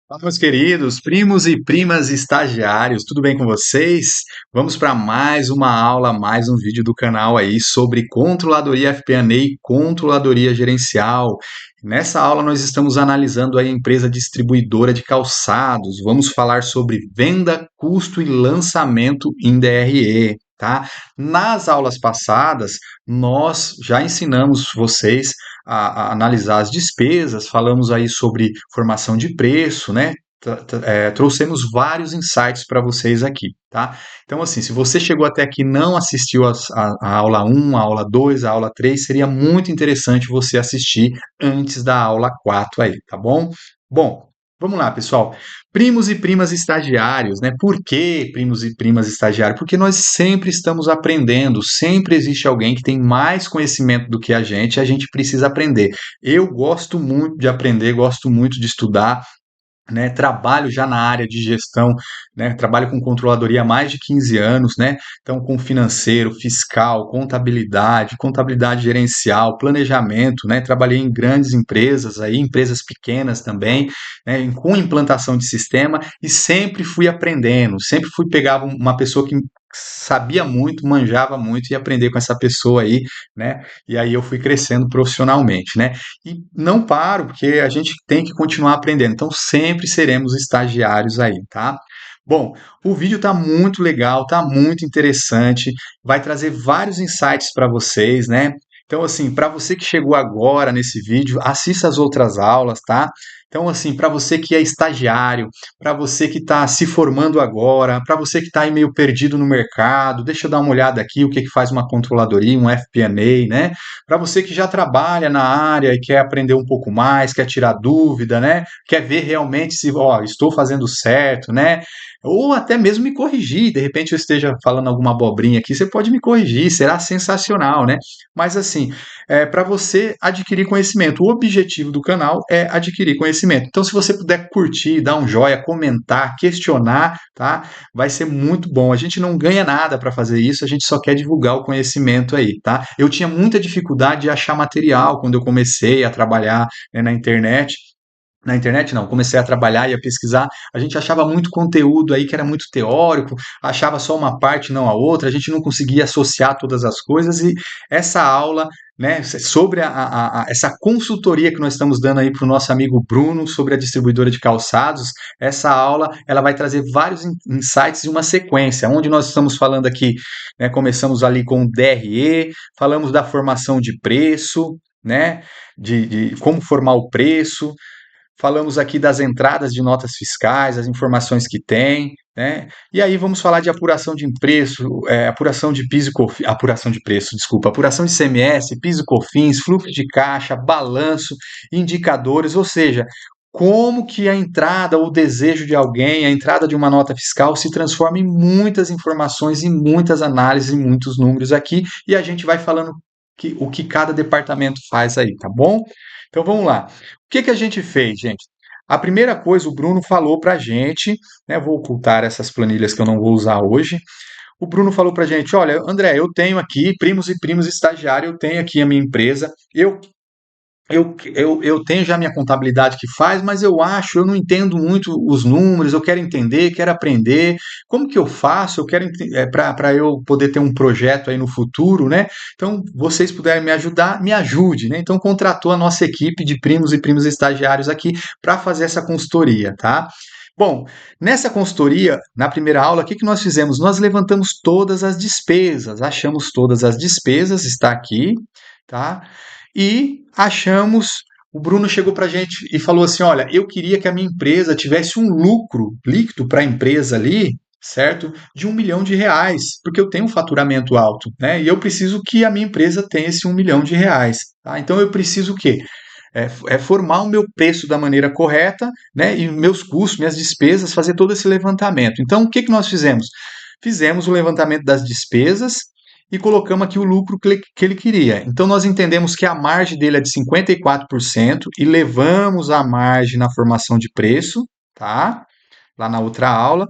Fala, meus queridos primos e primas estagiários, tudo bem com vocês? Vamos para mais uma aula, mais um vídeo do canal aí sobre controladoria FP&A e controladoria gerencial. Nessa aula nós estamos analisando aí a empresa distribuidora de calçados. Vamos falar sobre venda, custo e lançamento em DRE. Tá? Nas aulas passadas, nós já ensinamos vocês a analisar as despesas, falamos aí sobre formação de preço, né? Trouxemos vários insights para vocês aqui, tá? Então, assim, se você chegou até aqui e não assistiu a aula um, a aula 2, a aula 3, seria muito interessante você assistir antes da aula 4 aí, tá bom? Bom, vamos lá, pessoal. Primos e primas estagiários, né? Por que primos e primas estagiários? Porque nós sempre estamos aprendendo, sempre existe alguém que tem mais conhecimento do que a gente e a gente precisa aprender. Eu gosto muito de aprender, gosto muito de estudar, né, trabalho já na área de gestão, né, trabalho com controladoria há mais de 15 anos, né, então com financeiro, fiscal, contabilidade, contabilidade gerencial, planejamento, né, trabalhei em grandes empresas, aí, empresas pequenas também, né, com implantação de sistema e sempre fui aprendendo, sempre fui pegava uma pessoa que sabia muito, manjava muito e aprender com essa pessoa aí, né, e aí eu fui crescendo profissionalmente, né, e não paro, porque a gente tem que continuar aprendendo. Então, sempre seremos estagiários aí, tá? Bom, o vídeo tá muito legal, tá muito interessante, vai trazer vários insights para vocês, né? Então, assim, para você que chegou agora nesse vídeo, assista as outras aulas, tá? Então, assim, para você que é estagiário, para você que está se formando agora, para você que está aí meio perdido no mercado, deixa eu dar uma olhada aqui o que que faz uma controladoria, um FP&A, né? Para você que já trabalha na área e quer aprender um pouco mais, quer tirar dúvida, né? Quer ver realmente se, ó, estou fazendo certo, né? Ou até mesmo me corrigir, de repente eu esteja falando alguma abobrinha aqui, você pode me corrigir, será sensacional, né? Mas assim, para você adquirir conhecimento, o objetivo do canal é adquirir conhecimento. Então, se você puder curtir, dar um joinha, comentar, questionar, tá? Vai ser muito bom. A gente não ganha nada para fazer isso, a gente só quer divulgar o conhecimento aí, tá? Eu tinha muita dificuldade de achar material quando eu comecei a trabalhar, né, na internet. Na internet não, comecei a trabalhar e a pesquisar, a gente achava muito conteúdo aí que era muito teórico, achava só uma parte, não a outra, a gente não conseguia associar todas as coisas e essa aula, né, sobre essa consultoria que nós estamos dando aí para o nosso amigo Bruno sobre a distribuidora de calçados, essa aula ela vai trazer vários insights e uma sequência, onde nós estamos falando aqui, né, começamos ali com o DRE, falamos da formação de preço, né, de como formar o preço, falamos aqui das entradas de notas fiscais, as informações que tem, né? E aí vamos falar de apuração de preço, apuração de PIS e COFINS, apuração de preço, desculpa, apuração de CMS, PIS e COFINS, fluxo de caixa, balanço, indicadores, ou seja, como que a entrada ou o desejo de alguém, a entrada de uma nota fiscal se transforma em muitas informações, em muitas análises, em muitos números aqui, e a gente vai falando o que cada departamento faz aí, tá bom? Então vamos lá. O que que a gente fez, gente? A primeira coisa, o Bruno falou para a gente, né? Vou ocultar essas planilhas que eu não vou usar hoje. O Bruno falou para a gente: olha, André, eu tenho aqui primos e primos estagiários, eu tenho aqui a minha empresa, eu tenho já minha contabilidade que faz, mas eu não entendo muito os números, eu quero entender, quero aprender. Como que eu faço? Eu quero para eu poder ter um projeto aí no futuro, né? Então, vocês puderem me ajudar, me ajude, né? Então, contratou a nossa equipe de primos e primos estagiários aqui para fazer essa consultoria, tá? Bom, nessa consultoria, na primeira aula, o que que nós fizemos? Nós levantamos todas as despesas, achamos todas as despesas, está aqui, tá? E achamos. O Bruno chegou para a gente e falou assim: olha, eu queria que a minha empresa tivesse um lucro líquido para a empresa ali, certo? De R$ 1 milhão, porque eu tenho um faturamento alto, né? E eu preciso que a minha empresa tenha esse R$ 1 milhão, tá? Então eu preciso o quê? Formar o meu preço da maneira correta, né? E meus custos, minhas despesas, fazer todo esse levantamento. Então, o que que nós fizemos? Fizemos o levantamento das despesas e colocamos aqui o lucro que ele queria. Então, nós entendemos que a margem dele é de 54% e levamos a margem na formação de preço, tá? Lá na outra aula.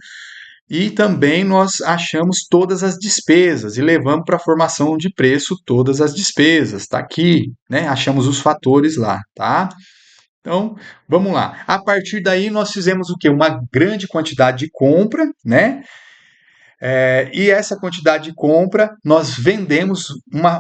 E também nós achamos todas as despesas e levamos para a formação de preço todas as despesas. Tá aqui, né? Achamos os fatores lá, tá? Então, vamos lá. A partir daí, nós fizemos o quê? Uma grande quantidade de compra, né? E essa quantidade de compra, nós vendemos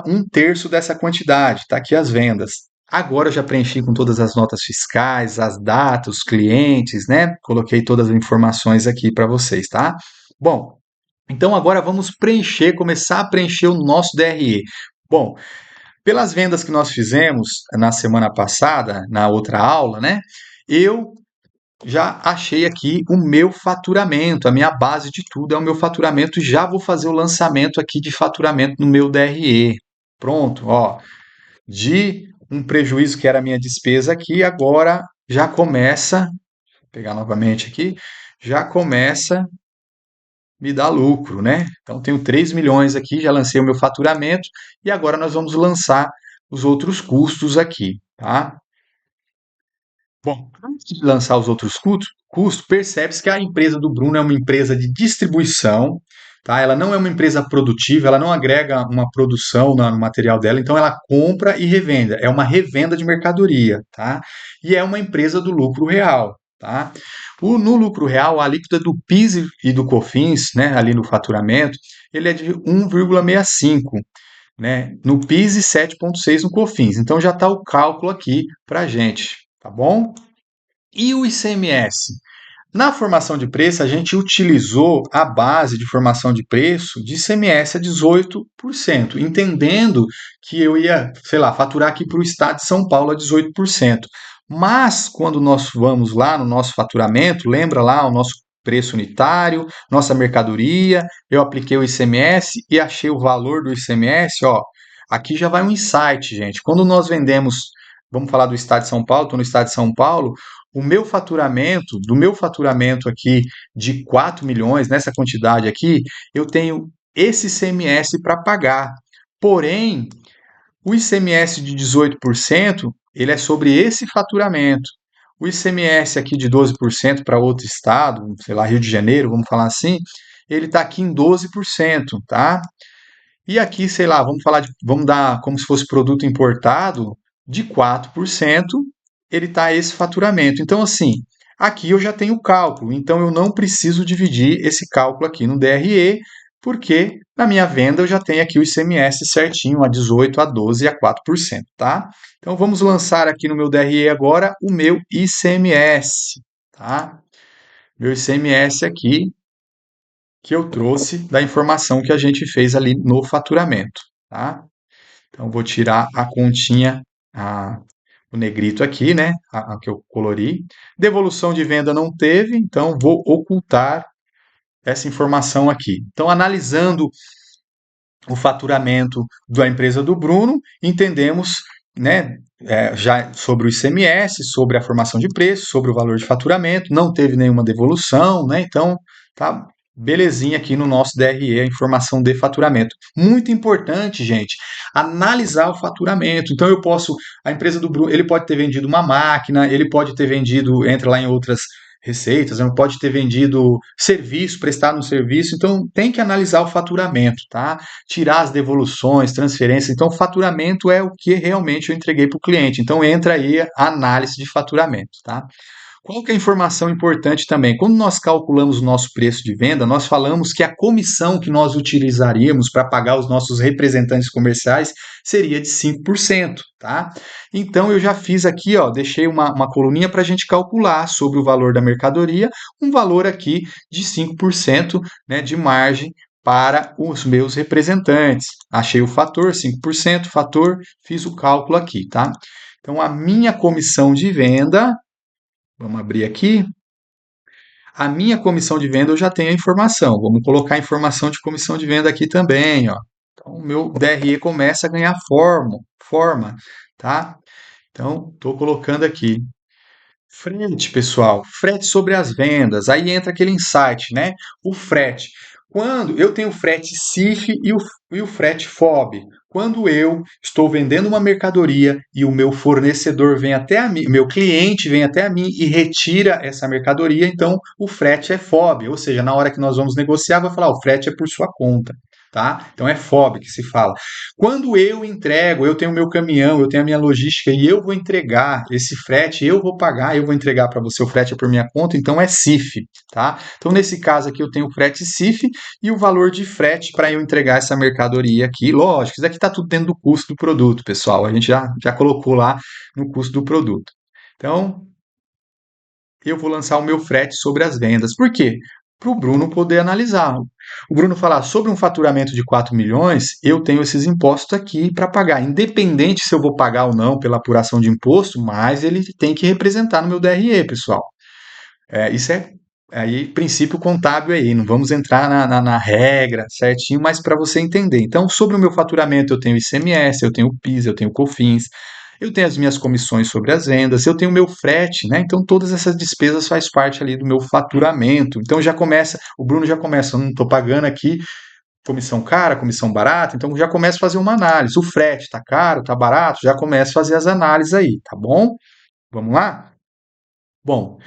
um terço dessa quantidade. Está aqui as vendas. Agora eu já preenchi com todas as notas fiscais, as datas, os clientes, né? Coloquei todas as informações aqui para vocês, tá? Bom, então agora vamos preencher, começar a preencher o nosso DRE. Bom, pelas vendas que nós fizemos na semana passada, na outra aula, né? Eu já achei aqui o meu faturamento, a minha base de tudo é o meu faturamento. Já vou fazer o lançamento aqui de faturamento no meu DRE. Pronto, ó. De um prejuízo que era a minha despesa aqui, agora já começa, vou pegar novamente aqui, já começa a me dar lucro, né? Então tenho 3 milhões aqui, já lancei o meu faturamento e agora nós vamos lançar os outros custos aqui, tá? Bom, antes de lançar os outros custos, percebe-se que a empresa do Bruno é uma empresa de distribuição, tá? Ela não é uma empresa produtiva, ela não agrega uma produção no material dela, então ela compra e revenda. É uma revenda de mercadoria, tá? E é uma empresa do lucro real, tá? No lucro real, a alíquota do PIS e do COFINS, né, ali no faturamento, ele é de 1,65, né? No PIS e 7,6 no COFINS. Então já está o cálculo aqui para gente, tá bom? E o ICMS? Na formação de preço, a gente utilizou a base de formação de preço de ICMS a 18%, entendendo que eu ia, sei lá, faturar aqui para o estado de São Paulo a 18%. Mas, quando nós vamos lá no nosso faturamento, lembra lá o nosso preço unitário, nossa mercadoria, eu apliquei o ICMS e achei o valor do ICMS, ó, aqui já vai um insight, gente. Quando nós vendemos, vamos falar do estado de São Paulo, estou no estado de São Paulo, o meu faturamento, do meu faturamento aqui de 4 milhões, nessa quantidade aqui, eu tenho esse ICMS para pagar. Porém, o ICMS de 18%, ele é sobre esse faturamento. O ICMS aqui de 12% para outro estado, sei lá, Rio de Janeiro, vamos falar assim, ele está aqui em 12%, tá? E aqui, sei lá, vamos dar como se fosse produto importado de 4%, ele está esse faturamento. Então, assim, aqui eu já tenho o cálculo, então eu não preciso dividir esse cálculo aqui no DRE, porque na minha venda eu já tenho aqui o ICMS certinho, a 18, a 12 e a 4%, tá? Então vamos lançar aqui no meu DRE agora o meu ICMS, tá? Meu ICMS aqui, que eu trouxe da informação que a gente fez ali no faturamento, tá? Então, vou tirar a continha, o negrito aqui, né? A que eu colori. Devolução de venda não teve, então vou ocultar essa informação aqui. Então, analisando o faturamento da empresa do Bruno, entendemos, né, já sobre o ICMS, sobre a formação de preço, sobre o valor de faturamento, não teve nenhuma devolução, né? Então, tá belezinha aqui no nosso DRE, a informação de faturamento. Muito importante, gente, analisar o faturamento. Então, a empresa do Bruno, ele pode ter vendido uma máquina, ele pode ter vendido, entra lá em outras receitas, não pode ter vendido serviço, prestado um serviço, então tem que analisar o faturamento, tá? Tirar as devoluções, transferências. Então, faturamento é o que realmente eu entreguei para o cliente. Então, entra aí a análise de faturamento, tá? Qual que é a informação importante também? Quando nós calculamos o nosso preço de venda, nós falamos que a comissão que nós utilizaríamos para pagar os nossos representantes comerciais seria de 5%, tá? Então eu já fiz aqui, ó, deixei uma coluninha para a gente calcular sobre o valor da mercadoria, um valor aqui de 5%, né, de margem para os meus representantes. Achei o fator, 5%, fator, fiz o cálculo aqui, tá? Então a minha comissão de venda, vamos abrir aqui. A minha comissão de venda eu já tenho a informação. Vamos colocar a informação de comissão de venda aqui também, ó. Então, o meu DRE começa a ganhar forma, tá? Então, estou colocando aqui. Frete, pessoal, frete sobre as vendas. Aí entra aquele insight, né? O frete. Quando eu tenho o frete CIF e o frete FOB. Quando eu estou vendendo uma mercadoria e o meu fornecedor vem até a mim, meu cliente vem até a mim e retira essa mercadoria, então o frete é FOB, ou seja, na hora que nós vamos negociar, vai falar, o frete é por sua conta. tá? Então é FOB que se fala. Quando eu entrego, eu tenho meu caminhão, eu tenho a minha logística e eu vou entregar esse frete, eu vou pagar, eu vou entregar para você, o frete é por minha conta, então é CIF, tá? Então nesse caso aqui eu tenho o frete CIF e o valor de frete para eu entregar essa mercadoria aqui. Lógico, isso aqui está tudo dentro do custo do produto, pessoal. A gente já colocou lá no custo do produto. Então, eu vou lançar o meu frete sobre as vendas. Por quê? Para o Bruno poder analisar. O Bruno falar sobre um faturamento de 4 milhões, eu tenho esses impostos aqui para pagar. Independente se eu vou pagar ou não pela apuração de imposto, mas ele tem que representar no meu DRE, pessoal. Isso é aí princípio contábil aí, não vamos entrar na regra certinho, mas para você entender. Então, sobre o meu faturamento, eu tenho ICMS, eu tenho PIS, eu tenho COFINS, eu tenho as minhas comissões sobre as vendas, eu tenho o meu frete, né? Então, todas essas despesas faz parte ali do meu faturamento. Então, já começa, o Bruno já começa, eu não estou pagando aqui comissão cara, comissão barata, então já começa a fazer uma análise. O frete está caro, está barato, já começa a fazer as análises aí, tá bom? Vamos lá? Bom,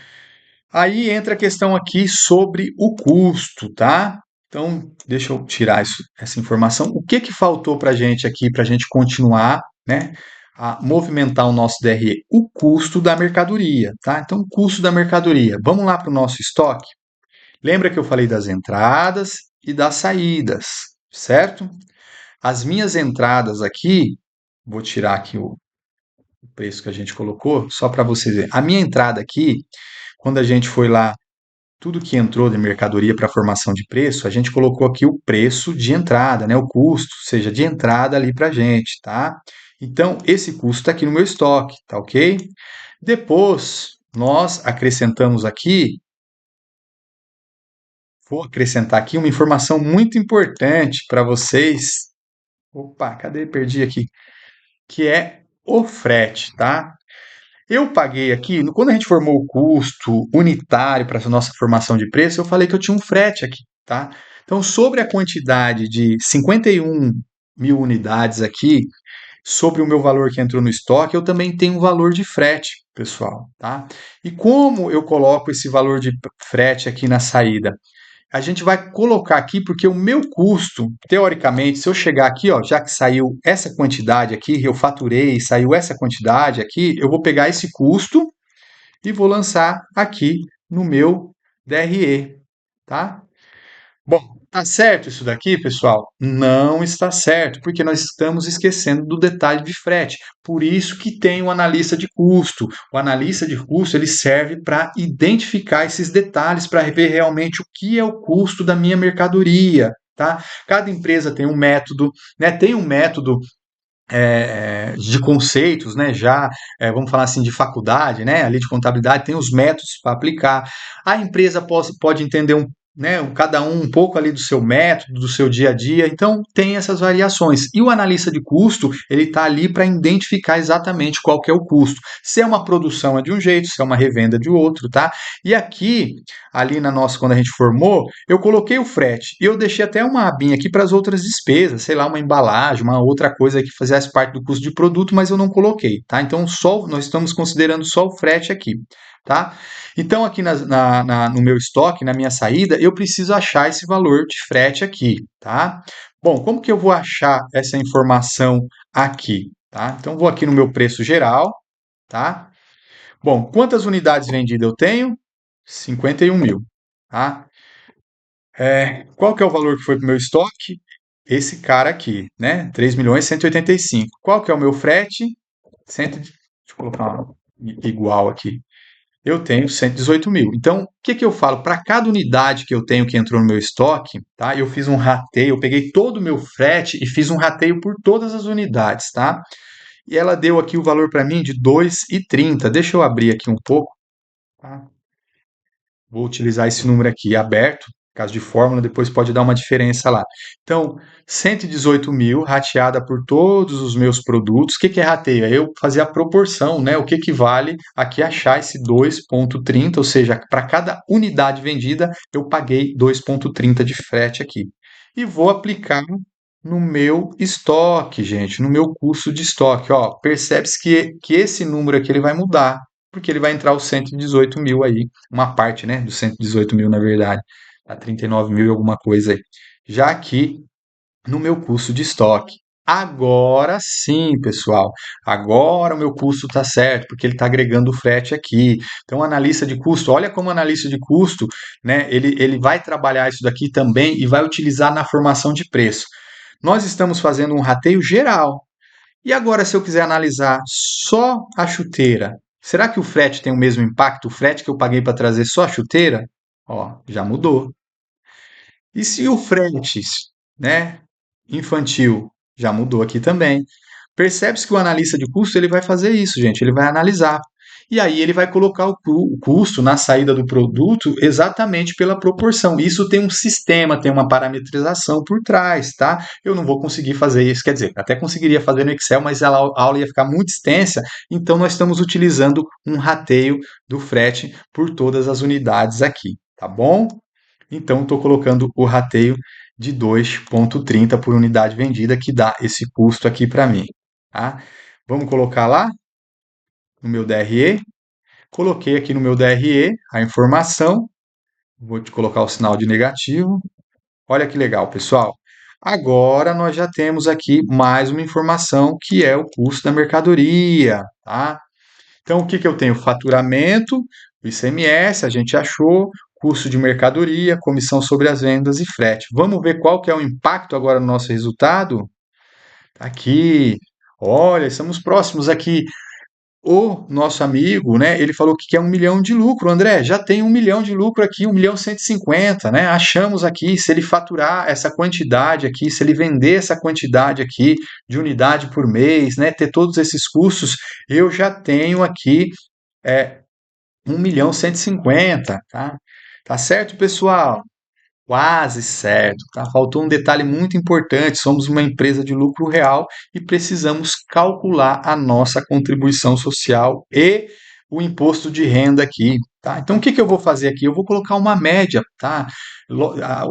aí entra a questão aqui sobre o custo, tá? Então, deixa eu tirar essa informação. O que que faltou para a gente aqui, para a gente continuar, né, a movimentar o nosso DRE? O custo da mercadoria, tá? Então, o custo da mercadoria. Vamos lá para o nosso estoque? Lembra que eu falei das entradas e das saídas, certo? As minhas entradas aqui, vou tirar aqui o preço que a gente colocou, só para vocês verem. A minha entrada aqui, quando a gente foi lá tudo que entrou de mercadoria para formação de preço, a gente colocou aqui o preço de entrada, né? O custo, seja, de entrada ali para a gente, tá? Então, esse custo está aqui no meu estoque, tá ok? Depois, nós acrescentamos aqui, vou acrescentar aqui uma informação muito importante para vocês. Opa, cadê? Perdi aqui. Que é o frete, tá? Eu paguei aqui, quando a gente formou o custo unitário para essa nossa formação de preço, eu falei que eu tinha um frete aqui, tá? Então, sobre a quantidade de 51 mil unidades aqui, sobre o meu valor que entrou no estoque, eu também tenho um valor de frete, pessoal, tá? E como eu coloco esse valor de frete aqui na saída? A gente vai colocar aqui porque o meu custo, teoricamente, se eu chegar aqui, ó, já que saiu essa quantidade aqui, eu faturei, saiu essa quantidade aqui, eu vou pegar esse custo e vou lançar aqui no meu DRE, tá? Bom, tá certo isso daqui, pessoal? Não está certo, porque nós estamos esquecendo do detalhe de frete. Por isso que tem o analista de custo. O analista de custo ele serve para identificar esses detalhes, para ver realmente o que é o custo da minha mercadoria. Tá? Cada empresa tem um método, né? Tem um método de conceitos, né? Já vamos falar assim de faculdade, né? Ali de contabilidade tem os métodos para aplicar. A empresa pode entender né, cada um pouco ali do seu método, do seu dia a dia, então tem essas variações. E o analista de custo, ele está ali para identificar exatamente qual que é o custo. Se é uma produção é de um jeito, se é uma revenda é de outro, tá? E aqui, ali na nossa, quando a gente formou, eu coloquei o frete e eu deixei até uma abinha aqui para as outras despesas, sei lá, uma embalagem, uma outra coisa que fizesse parte do custo de produto, mas eu não coloquei, tá? Então nós estamos considerando só o frete aqui, tá? Então aqui no meu estoque, na minha saída, eu preciso achar esse valor de frete aqui, tá? Bom, como que eu vou achar essa informação aqui, tá? Então vou aqui no meu preço geral, tá? Bom, quantas unidades vendidas eu tenho? 51 mil, tá? Qual que é o valor que foi para o meu estoque? Esse cara aqui, né? 3 milhões e 185. Qual que é o meu frete? Deixa eu colocar igual aqui. Eu tenho 118 mil. Então, o que que eu falo? Para cada unidade que eu tenho que entrou no meu estoque, tá? Eu fiz um rateio, eu peguei todo o meu frete e fiz um rateio por todas as unidades, tá? E ela deu aqui o valor para mim de 2,30. Deixa eu abrir aqui um pouco, tá? Vou utilizar esse número aqui aberto, caso de fórmula, depois pode dar uma diferença lá. Então, 118 mil rateada por todos os meus produtos. O que que é rateio? É eu fazer a proporção, né? O que que vale aqui achar esse 2,30, ou seja, para cada unidade vendida, eu paguei 2,30 de frete aqui. E vou aplicar no meu estoque, gente, no meu custo de estoque. Ó, percebe-se que esse número aqui ele vai mudar, porque ele vai entrar os 118 mil aí, uma parte, né, dos 118 mil, na verdade, a 39 mil e alguma coisa aí. Já aqui, no meu custo de estoque. Agora sim, pessoal. Agora o meu custo está certo, porque ele está agregando o frete aqui. Então, analista de custo, olha como analista de custo, né? Ele vai trabalhar isso daqui também e vai utilizar na formação de preço. Nós estamos fazendo um rateio geral. E agora, se eu quiser analisar só a chuteira, será que o frete tem o mesmo impacto? O frete que eu paguei para trazer só a chuteira? Ó, já mudou. E se o frete, né, infantil já mudou aqui também? Percebe-se que o analista de custo ele vai fazer isso, gente. Ele vai analisar. E aí ele vai colocar o custo na saída do produto exatamente pela proporção. Isso tem um sistema, tem uma parametrização por trás, tá? Eu não vou conseguir fazer isso. Quer dizer, até conseguiria fazer no Excel, mas a aula ia ficar muito extensa. Então nós estamos utilizando um rateio do frete por todas as unidades aqui, tá bom? Então, estou colocando o rateio de 2,30 por unidade vendida, que dá esse custo aqui para mim. Tá? Vamos colocar lá no meu DRE. Coloquei aqui no meu DRE a informação. Vou te colocar o sinal de negativo. Olha que legal, pessoal. Agora nós já temos aqui mais uma informação que é o custo da mercadoria. Tá? Então, o que eu tenho? Faturamento, o ICMS, a gente achou, custo de mercadoria, comissão sobre as vendas e frete. Vamos ver qual que é o impacto agora no nosso resultado? Tá aqui, olha, estamos próximos aqui. O nosso amigo, né, ele falou que quer 1 milhão de lucro. André, já tem 1 milhão de lucro aqui, 1.150.000, né? Achamos aqui, se ele faturar essa quantidade aqui, se ele vender essa quantidade aqui de unidade por mês, né, ter todos esses custos, eu já tenho aqui é, 1.150.000, tá? Tá certo, pessoal? Quase certo, tá? Faltou um detalhe muito importante. Somos uma empresa de lucro real e precisamos calcular a nossa contribuição social e o imposto de renda aqui, tá? Então, o que que eu vou fazer aqui? Eu vou colocar uma média, tá?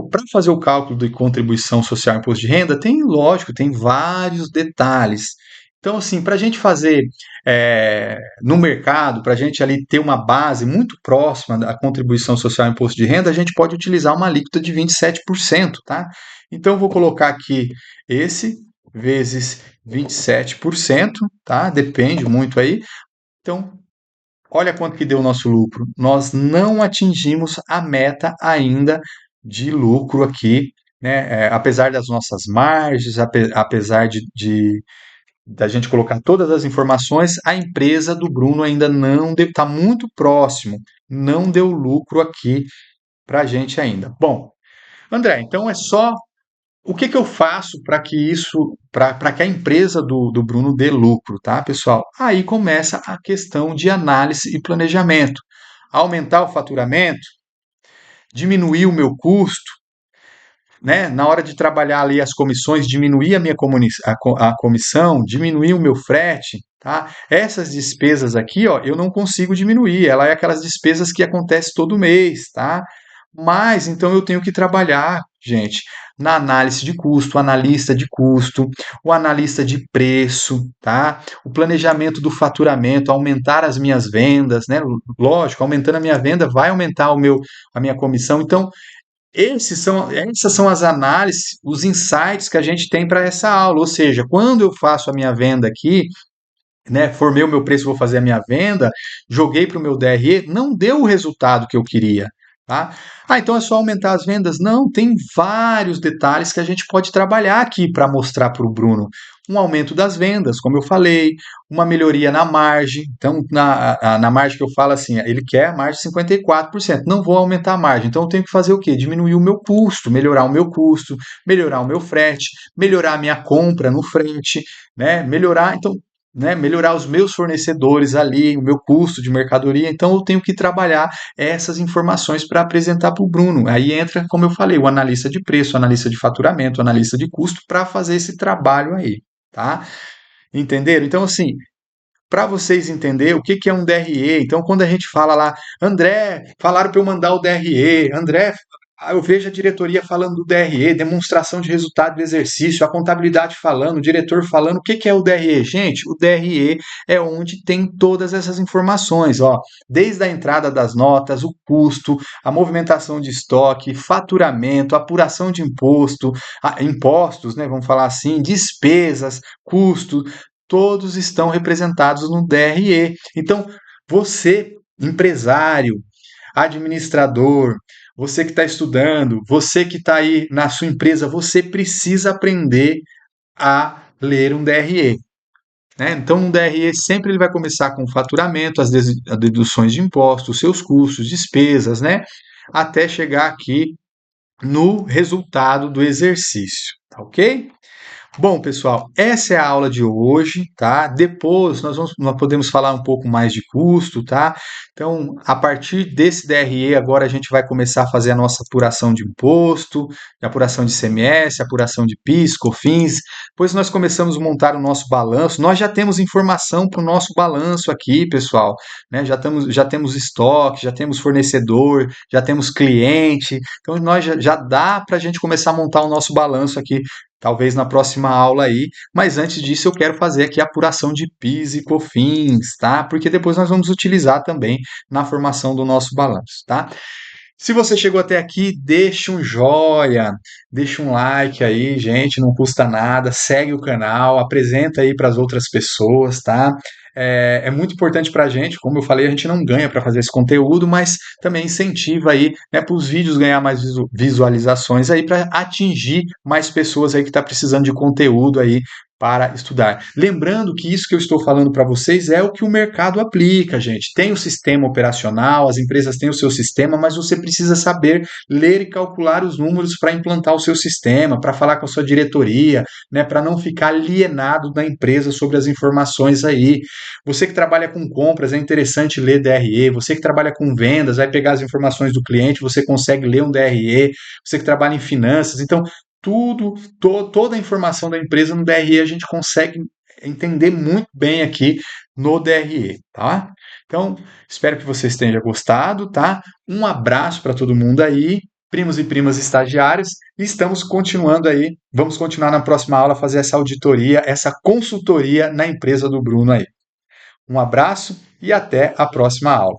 Para fazer o cálculo de contribuição social e imposto de renda, tem, lógico, tem vários detalhes. Então, assim, para a gente fazer no mercado, para a gente ali ter uma base muito próxima da contribuição social e imposto de renda, a gente pode utilizar uma alíquota de 27%, tá? Então, eu vou colocar aqui esse vezes 27%, tá? Depende muito aí. Então, olha quanto que deu o nosso lucro. Nós não atingimos a meta ainda de lucro aqui, né? Apesar das nossas margens, apesar de da gente colocar todas as informações, a empresa do Bruno ainda não está muito próximo, não deu lucro aqui para a gente ainda. Bom, André, então é só o que que eu faço para que isso, para que a empresa do Bruno dê lucro, tá, pessoal? Aí começa a questão de análise e planejamento. Aumentar o faturamento, diminuir o meu custo, né, na hora de trabalhar ali as comissões, diminuir a minha a comissão, diminuir o meu frete, tá? Essas despesas aqui, ó, eu não consigo diminuir, ela é aquelas despesas que acontecem todo mês, tá? Mas então eu tenho que trabalhar, gente, na análise de custo, analista de custo, o analista de preço, tá? O planejamento do faturamento, aumentar as minhas vendas, né? Lógico, aumentando a minha venda vai aumentar a minha comissão. Então, essas são as análises, os insights que a gente tem para essa aula. Ou seja, quando eu faço a minha venda aqui, né, formei o meu preço, vou fazer a minha venda, joguei para o meu DRE, não deu o resultado que eu queria. Tá? Ah, então é só aumentar as vendas? Não, tem vários detalhes que a gente pode trabalhar aqui para mostrar para o Bruno. Um aumento das vendas, como eu falei, uma melhoria na margem. Então, na margem que eu falo assim, ele quer a margem de 54%. Não vou aumentar a margem. Então, eu tenho que fazer o quê? Diminuir o meu custo, melhorar o meu custo, melhorar o meu frete, melhorar a minha compra no frete, né? Melhorar. Então, né, melhorar os meus fornecedores ali, o meu custo de mercadoria, então eu tenho que trabalhar essas informações para apresentar para o Bruno. Aí entra, como eu falei, o analista de preço, o analista de faturamento, o analista de custo para fazer esse trabalho aí, tá? Entenderam? Então, assim, para vocês entenderem o que que é um DRE, então quando a gente fala lá, André, falaram para eu mandar o DRE, André, Eu vejo a diretoria falando do DRE, demonstração de resultado do exercício, a contabilidade falando, o diretor falando. O que que é o DRE? Gente, o DRE é onde tem todas essas informações, ó, desde a entrada das notas, o custo, a movimentação de estoque, faturamento, apuração de impostos, né, vamos falar assim, despesas, custos, todos estão representados no DRE. Então, você, empresário, administrador, você que está estudando, você que está aí na sua empresa, você precisa aprender a ler um DRE. Né? Então, um DRE sempre ele vai começar com o faturamento, as deduções de impostos, seus custos, despesas, né? Até chegar aqui no resultado do exercício, tá ok? Bom, pessoal, essa é a aula de hoje, tá? Depois nós podemos falar um pouco mais de custo, tá? Então, a partir desse DRE, agora a gente vai começar a fazer a nossa apuração de imposto, apuração de ICMS, apuração de PIS, COFINS. Depois nós começamos a montar o nosso balanço. Nós já temos informação para o nosso balanço aqui, pessoal, né? Já temos estoque, já temos fornecedor, já temos cliente. Então, nós já dá para a gente começar a montar o nosso balanço aqui talvez na próxima aula aí, mas antes disso eu quero fazer aqui a apuração de PIS e COFINS, tá? Porque depois nós vamos utilizar também na formação do nosso balanço, tá? Se você chegou até aqui, deixa um joia, deixa um like aí, gente, não custa nada, segue o canal, apresenta aí para as outras pessoas, tá? É muito importante para a gente, como eu falei, a gente não ganha para fazer esse conteúdo, mas também incentiva aí, né, para os vídeos ganhar mais visualizações aí, para atingir mais pessoas aí que estão precisando de conteúdo aí para estudar. Lembrando que isso que eu estou falando para vocês é o que o mercado aplica, gente. Tem o sistema operacional, as empresas têm o seu sistema, mas você precisa saber ler e calcular os números para implantar o seu sistema, para falar com a sua diretoria, né, para não ficar alienado da empresa sobre as informações aí. Você que trabalha com compras, é interessante ler DRE. Você que trabalha com vendas, vai pegar as informações do cliente, você consegue ler um DRE. Você que trabalha em finanças, então toda a informação da empresa no DRE a gente consegue entender muito bem aqui no DRE, tá? Então, espero que vocês tenham gostado, tá? Um abraço para todo mundo aí, primos e primas estagiários, e estamos continuando aí, vamos continuar na próxima aula a fazer essa auditoria, essa consultoria na empresa do Bruno aí. Um abraço e até a próxima aula.